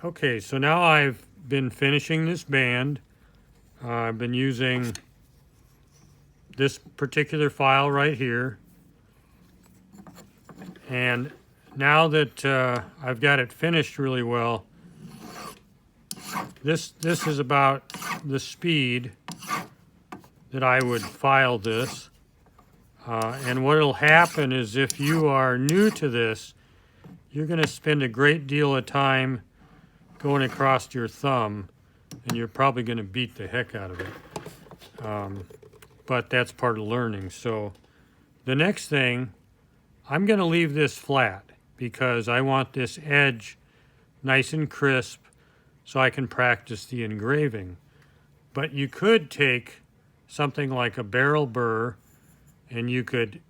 Okay, so now I've been finishing this band. I've been using this particular file right here. And now that I've got it finished really well, this is about the speed that I would file this. And what will happen is if you are new to this, you're going to spend a great deal of time going across your thumb, and you're probably going to beat the heck out of it. But that's part of learning. So the next thing, I'm going to leave this flat because I want this edge nice and crisp so I can practice the engraving. But you could take something like a barrel burr and you could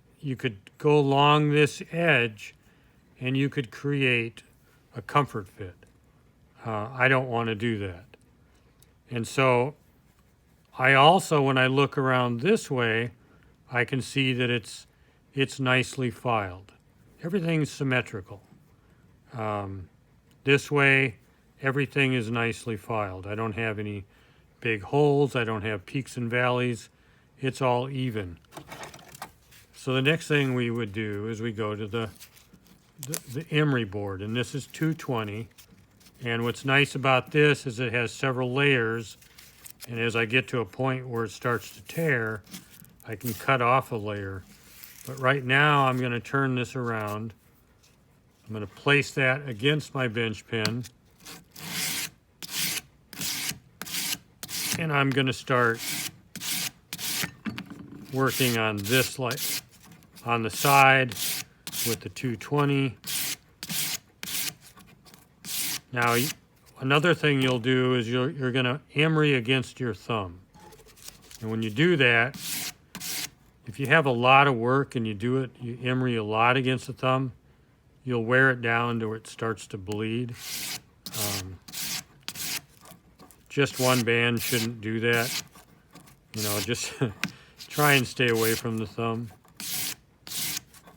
go along this edge and you could create a comfort fit. I don't want to do that. And so I also, when I look around this way, I can see that it's nicely filed. Everything's symmetrical. This way, everything is nicely filed. I don't have any big holes. I don't have peaks and valleys. It's all even. So the next thing we would do is we go to the Emery board, and this is 220. And what's nice about this is it has several layers, and as I get to a point where it starts to tear, I can cut off a layer. But right now I'm going to turn this around. I'm going to place that against my bench pen, and I'm going to start working on this like on the side with the 220. Now, another thing you'll do is you're going to emery against your thumb. And when you do that, if you have a lot of work and you do it, you emery a lot against the thumb, you'll wear it down to where it starts to bleed. Just one band shouldn't do that. You know, just try and stay away from the thumb.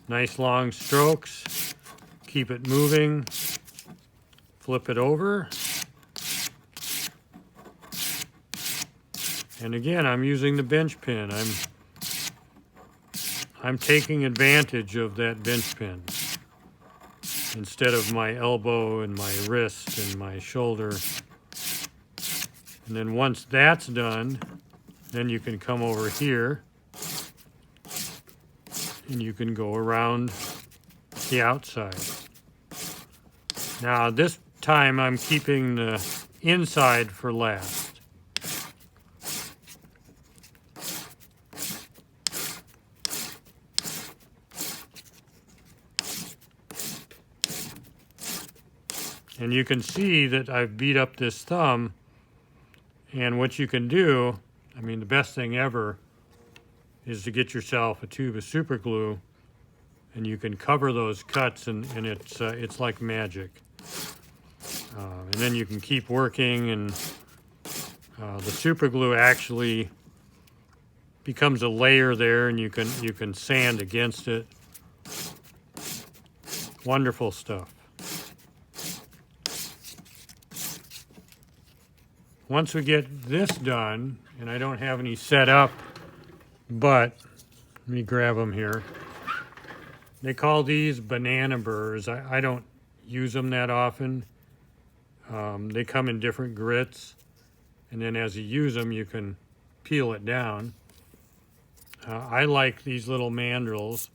Nice long strokes. Keep it moving. Flip it over. And again, I'm using the bench pen. I'm taking advantage of that bench pen instead of my elbow and my wrist and my shoulder. And then once that's done, then you can come over here and you can go around the outside. Now this time I'm keeping the inside for last. And you can see that I've beat up this thumb, and what you can do, I mean, the best thing ever is to get yourself a tube of super glue, and you can cover those cuts, and it's like magic. And then you can keep working, and the super glue actually becomes a layer there, and you can sand against it. Wonderful stuff. Once we get this done, and I don't have any set up, but let me grab them here. They call these banana burrs. I don't use them that often. They come in different grits, and then as you use them, you can peel it down. I like these little mandrels,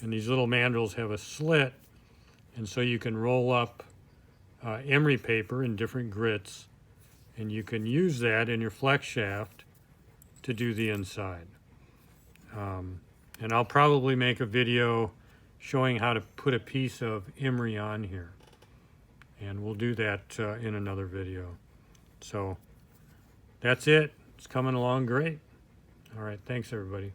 and these little mandrels have a slit, and so you can roll up emery paper in different grits, and you can use that in your flex shaft to do the inside. And I'll probably make a video showing how to put a piece of emery on here. And we'll do that in another video. So that's it. It's coming along great. All right, thanks everybody.